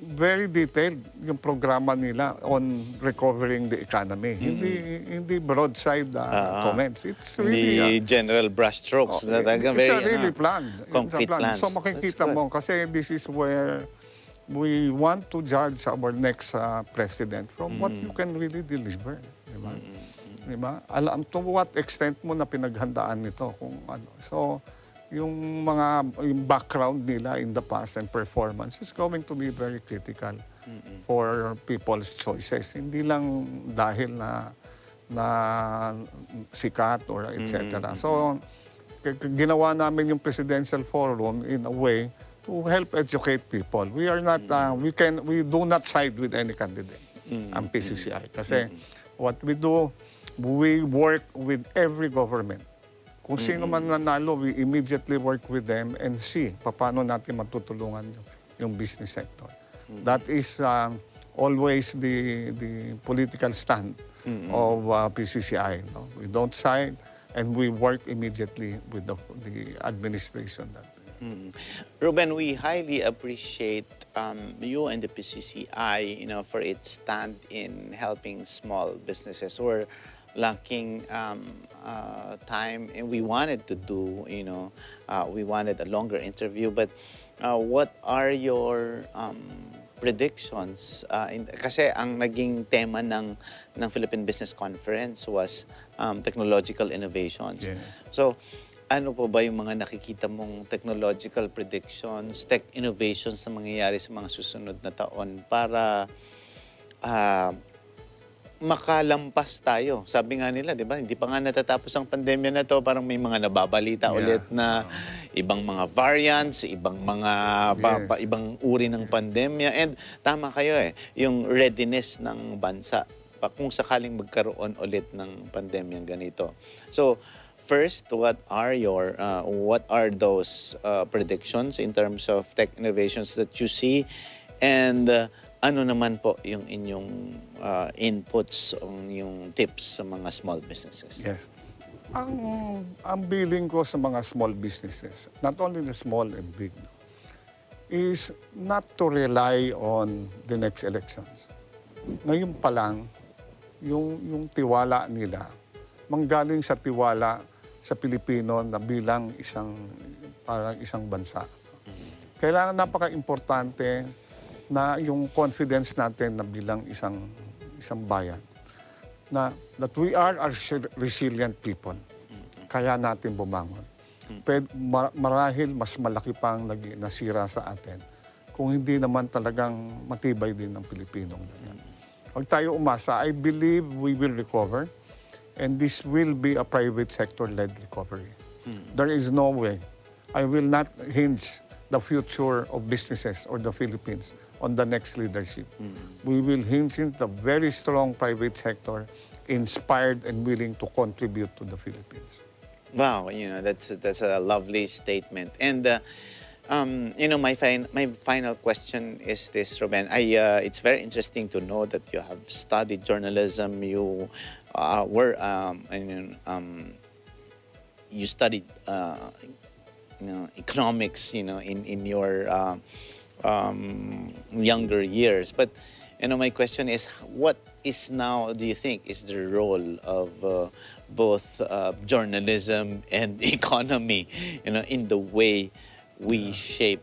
very detailed yung programa nila on recovering the economy. Hindi broadside comments. It's really general brushstrokes. it's really planned. Concrete plans. So makikita mo kasi this is where we want to judge our next president from what you can really deliver. Diba? Diba? Alam to what extent mo na pinaghandaan nito kung ano. So yung background nila in the past and performance is going to be very critical for people's choices. Hindi lang dahil na sikat or etc. So ginawa namin yung presidential forum in a way to help educate people. We are not we do not side with any candidate ang PCCI kasi what we do, we work with every government. Kung sino man nanalo, we immediately work with them and see paano natin matutulungan yung business sector. That is always the political stand of PCCI. No? We don't side and we work immediately with the administration. Ruben, we highly appreciate you and the PCCI, for its stand in helping small businesses. We're lacking time, and we wanted to do, we wanted a longer interview. But what are your predictions? Kasi ang naging tema ng Philippine Business Conference was technological innovations. Yes. So, ano po ba yung mga nakikita mong technological predictions, tech innovations na mangyayari sa mga susunod na taon para makalampas tayo? Sabi nga nila, di ba, hindi pa nga natatapos ang pandemya na to, parang may mga nababalita ulit na ibang mga variants, ibang mga ibang uri ng pandemya. And tama kayo yung readiness ng bansa kung sakaling magkaroon ulit ng pandemyang ganito. So, first, what are those predictions in terms of tech innovations that you see? And ano naman po yung inyong inputs, yung tips sa mga small businesses? Yes. Ang billing ko sa mga small businesses, not only the small and big, is not to rely on the next elections. Ngayon pa lang, yung tiwala nila, manggaling sa tiwala sa Pilipino na bilang isang bansa. Kailangan napaka-importante na yung confidence natin na bilang isang bayan, na that we are a resilient people. Kaya natin bumangon. Marahil mas malaki pang nasira sa atin kung hindi naman talagang matibay din ng Pilipinong ganyan. Huwag tayo umasa. I believe we will recover. And this will be a private sector-led recovery. There is no way. I will not hinge the future of businesses or the Philippines on the next leadership. We will hinge in the very strong private sector, inspired and willing to contribute to the Philippines. Wow, that's a lovely statement. And my final question is this, Ruben. It's very interesting to know that you have studied journalism. You you studied economics, in your younger years. But my question is, what is now, do you think, is the role of both journalism and economy, in the way we shape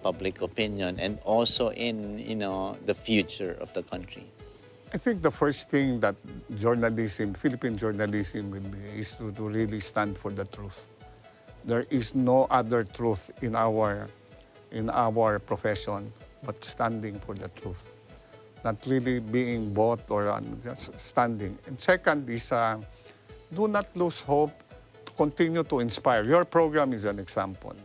public opinion and also in the future of the country? I think the first thing that Philippine journalism will be is to really stand for the truth. There is no other truth in our profession but standing for the truth. Not really being bought or just standing. And second is do not lose hope to continue to inspire. Your program is an example.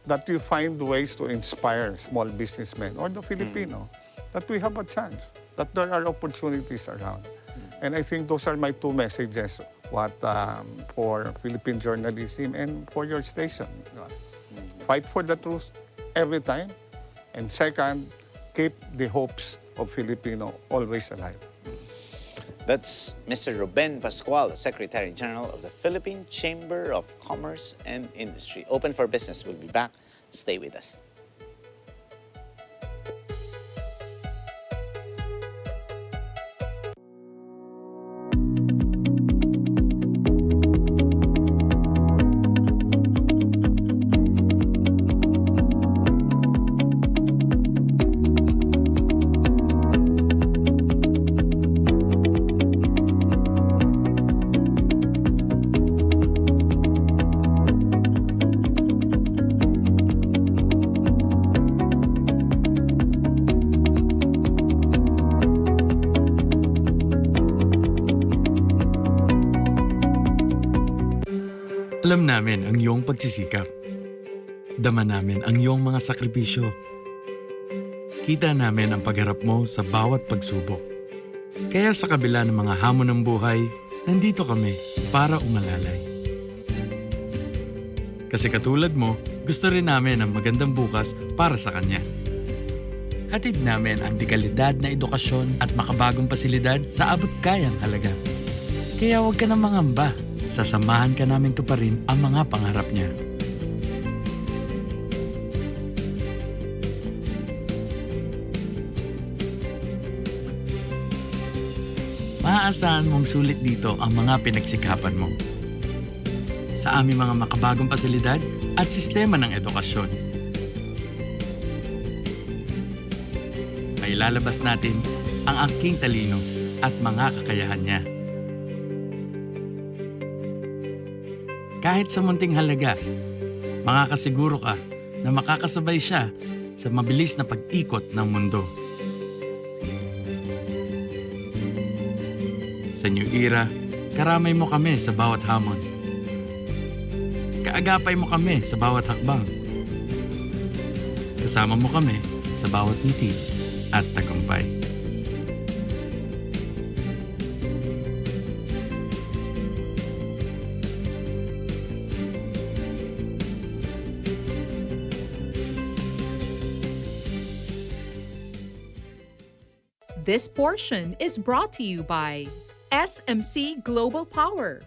That you find ways to inspire small businessmen or the Filipino, that we have a chance, that there are opportunities around. And I think those are my two messages, for Philippine journalism and for your station. Fight for the truth every time. And second, keep the hopes of Filipino always alive. That's Mr. Ruben Pascual, the Secretary General of the Philippine Chamber of Commerce and Industry. Open for Business will be back. Stay with us. Alam namin ang iyong pagsisikap. Dama namin ang iyong mga sakripisyo. Kita namin ang pagharap mo sa bawat pagsubok. Kaya sa kabila ng mga hamon ng buhay, nandito kami para umalalay. Kasi katulad mo, gusto rin namin ang magandang bukas para sa kanya. Hatid namin ang dekalidad na edukasyon at makabagong pasilidad sa abot kayang halaga. Kaya huwag ka na mangamba. Sasamahan ka namin tuparin ang mga pangarap niya. Maaasahan mong sulit dito ang mga pinagsikapan mo. Sa aming mga makabagong pasilidad at sistema ng edukasyon. May lalabas natin ang aking talino at mga kakayahan niya. Kahit sa munting halaga, makakasiguro ka na makakasabay siya sa mabilis na pag-ikot ng mundo. Sa New Era, karamay mo kami sa bawat hamon. Kaagapay mo kami sa bawat hakbang. Kasama mo kami sa bawat ngiti at tagumpay. This portion is brought to you by SMC Global Power.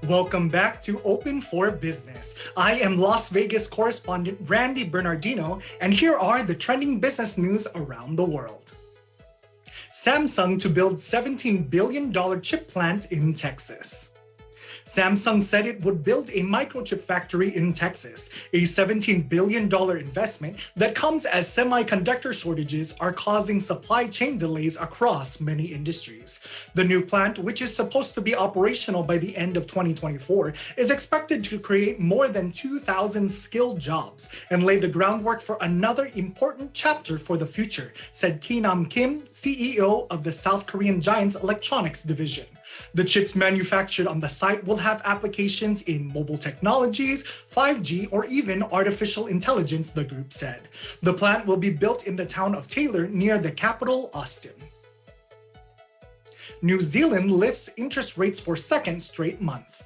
Welcome back to Open for Business. I am Las Vegas correspondent Randy Bernardino, and here are the trending business news around the world. Samsung to build $17 billion chip plant in Texas. Samsung said it would build a microchip factory in Texas, a $17 billion investment that comes as semiconductor shortages are causing supply chain delays across many industries. The new plant, which is supposed to be operational by the end of 2024, is expected to create more than 2,000 skilled jobs and lay the groundwork for another important chapter for the future, said Ki-nam Kim, CEO of the South Korean Giant's electronics division. The chips manufactured on the site will have applications in mobile technologies, 5G, or even artificial intelligence, the group said. The plant will be built in the town of Taylor near the capital, Austin. New Zealand lifts interest rates for second straight month.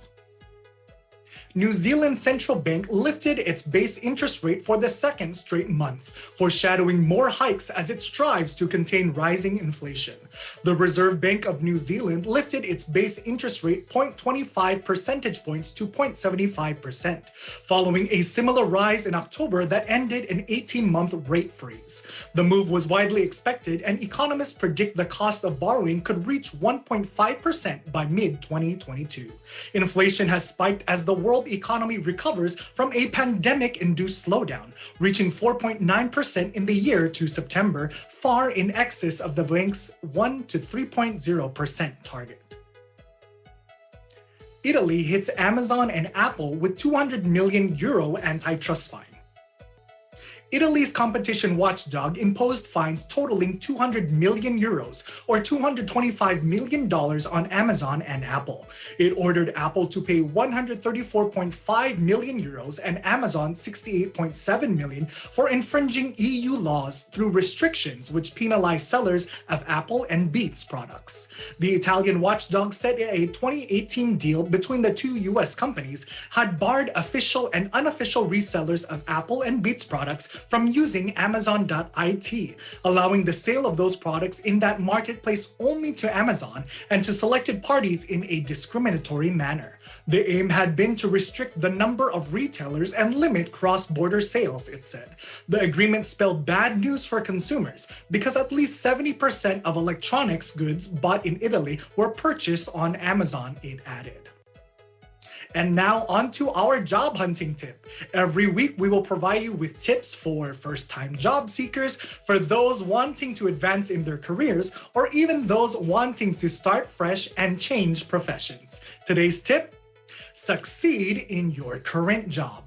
New Zealand Central Bank lifted its base interest rate for the second straight month, foreshadowing more hikes as it strives to contain rising inflation. The Reserve Bank of New Zealand lifted its base interest rate 0.25 percentage points to 0.75%, following a similar rise in October that ended an 18-month rate freeze. The move was widely expected, and economists predict the cost of borrowing could reach 1.5% by mid-2022. Inflation has spiked as the world world economy recovers from a pandemic-induced slowdown, reaching 4.9% in the year to September, far in excess of the bank's 1 to 3.0% target. Italy hits Amazon and Apple with €200 million antitrust fine. Italy's competition watchdog imposed fines totaling €200 million or $225 million on Amazon and Apple. It ordered Apple to pay €134.5 million and Amazon $68.7 million for infringing EU laws through restrictions which penalize sellers of Apple and Beats products. The Italian watchdog said a 2018 deal between the two US companies had barred official and unofficial resellers of Apple and Beats products from using Amazon.it, allowing the sale of those products in that marketplace only to Amazon and to selected parties in a discriminatory manner. The aim had been to restrict the number of retailers and limit cross-border sales, it said. The agreement spelled bad news for consumers because at least 70% of electronics goods bought in Italy were purchased on Amazon, it added. And now on to our job hunting tip. Every week, we will provide you with tips for first-time job seekers, for those wanting to advance in their careers, or even those wanting to start fresh and change professions. Today's tip: succeed in your current job.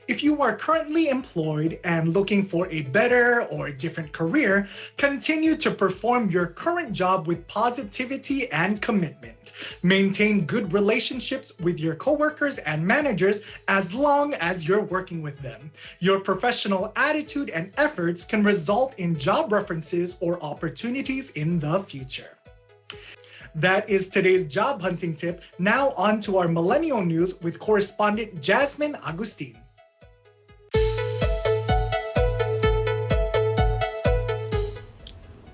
If you are currently employed and looking for a better or different career, continue to perform your current job with positivity and commitment. Maintain good relationships with your coworkers and managers as long as you're working with them. Your professional attitude and efforts can result in job references or opportunities in the future. That is today's job hunting tip. Now on to our Millennial News with correspondent Jasmine Agustin.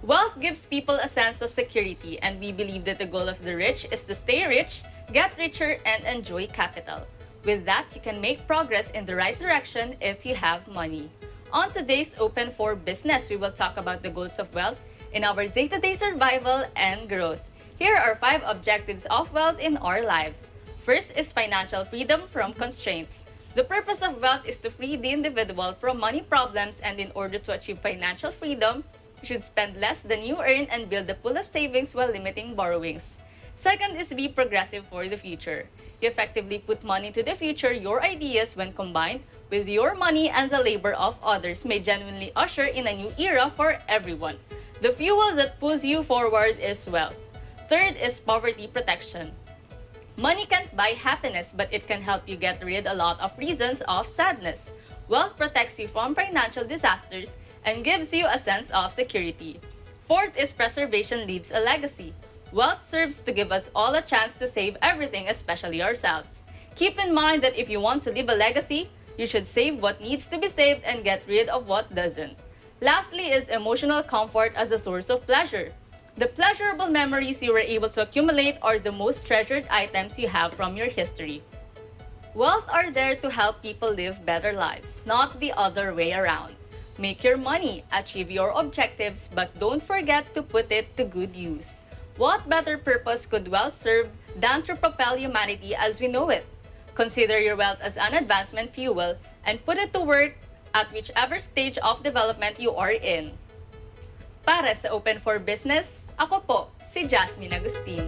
Wealth gives people a sense of security, and we believe that the goal of the rich is to stay rich, get richer, and enjoy capital. With that, you can make progress in the right direction if you have money. On today's Open for Business, we will talk about the goals of wealth in our day-to-day survival and growth. Here are 5 objectives of wealth in our lives. First is financial freedom from constraints. The purpose of wealth is to free the individual from money problems, and in order to achieve financial freedom, you should spend less than you earn and build a pool of savings while limiting borrowings. Second is be progressive for the future. You effectively put money to the future. Your ideas, when combined with your money and the labor of others, may genuinely usher in a new era for everyone. The fuel that pulls you forward is wealth. Third is poverty protection. Money can't buy happiness, but it can help you get rid of a lot of reasons of sadness. Wealth protects you from financial disasters and gives you a sense of security. Fourth is preservation leaves a legacy. Wealth serves to give us all a chance to save everything, especially ourselves. Keep in mind that if you want to leave a legacy, you should save what needs to be saved and get rid of what doesn't. Lastly is emotional comfort as a source of pleasure. The pleasurable memories you were able to accumulate are the most treasured items you have from your history. Wealth are there to help people live better lives, not the other way around. Make your money, achieve your objectives, but don't forget to put it to good use. What better purpose could wealth serve than to propel humanity as we know it? Consider your wealth as an advancement fuel and put it to work at whichever stage of development you are in. Para sa Open for Business, ako po si Jasmine Agustin.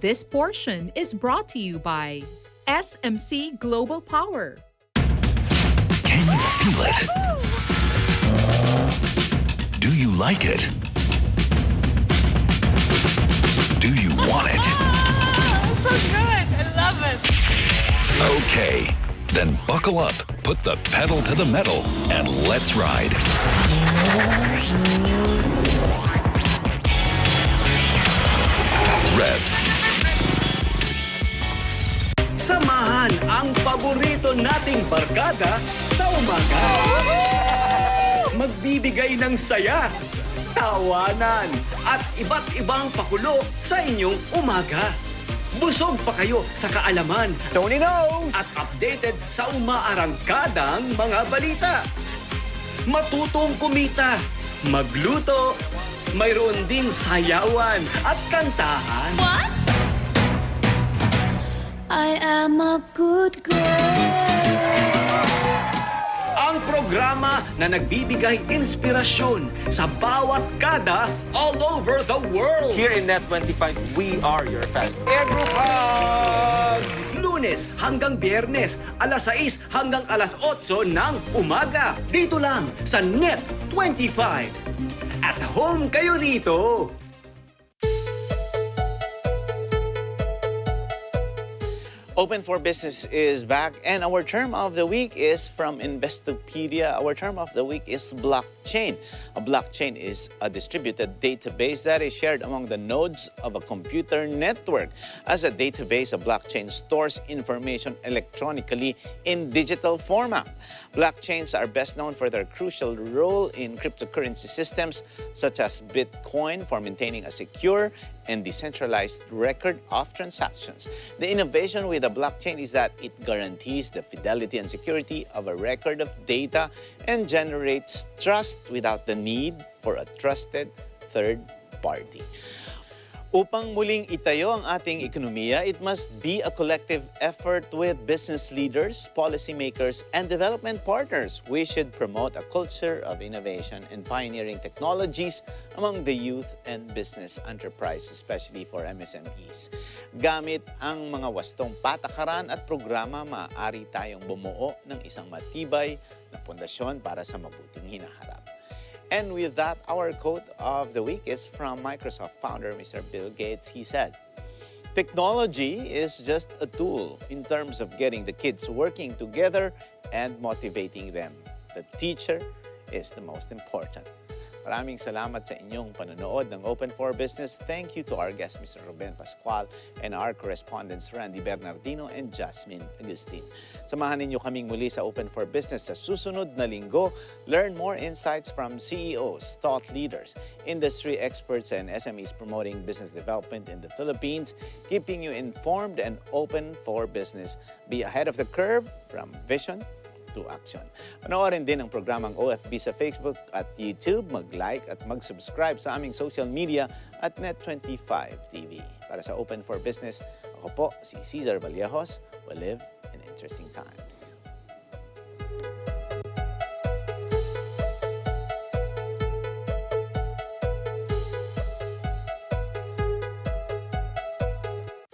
This portion is brought to you by SMC Global Power. Can you feel it? Do you like it? Do you want it? So good! I love it! Okay, then buckle up, put the pedal to the metal, and let's ride. Rev. Samahan ang paborito nating barkada sa umaga. Magbibigay ng saya, tawanan, at iba't ibang pakulo sa inyong umaga. Busog pa kayo sa kaalaman, Tony knows, at updated sa umaarangkadang mga balita. Matutong kumita, magluto, mayroon ding sayawan at kantahan. What? I am a good girl. Ang programa na nagbibigay inspirasyon sa bawat kada all over the world. Here in Net25, we are your fans. Lunes hanggang Biyernes, alas 6 hanggang alas 8 ng umaga. Dito lang sa Net25. At home kayo rito. Open for Business is back, and our term of the week is from Investopedia. Our term of the week is blockchain. A blockchain is a distributed database that is shared among the nodes of a computer network. As a database, a blockchain stores information electronically in digital format. Blockchains are best known for their crucial role in cryptocurrency systems such as Bitcoin for maintaining a secure and decentralized record of transactions. The innovation with a blockchain is that it guarantees the fidelity and security of a record of data and generates trust without the need for a trusted third party. Upang muling itayo ang ating ekonomiya, it must be a collective effort with business leaders, policymakers, and development partners. We should promote a culture of innovation and pioneering technologies among the youth and business enterprise, especially for MSMEs. Gamit ang mga wastong patakaran at programa, maaari tayong bumuo ng isang matibay na pundasyon para sa mabuting hinaharap. And with that, our quote of the week is from Microsoft founder, Mr. Bill Gates. He said, "Technology is just a tool in terms of getting the kids working together and motivating them. The teacher is the most important." Maraming salamat sa inyong panonood ng Open for Business. Thank you to our guest, Mr. Ruben Pascual, and our correspondents, Randy Bernardino and Jasmine Agustin. Samahan ninyo kaming muli sa Open for Business sa susunod na linggo. Learn more insights from CEOs, thought leaders, industry experts, and SMEs promoting business development in the Philippines, keeping you informed and open for business. Be ahead of the curve from vision to action. Panoorin din ang programang OFB sa Facebook at YouTube. Mag-like at mag-subscribe sa aming social media at Net25 TV. Para sa Open for Business, ako po si Cesar Vallejos. We live in interesting times.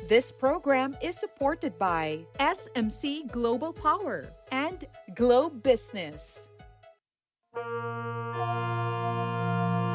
This program is supported by SMC Global Power and Globe Business.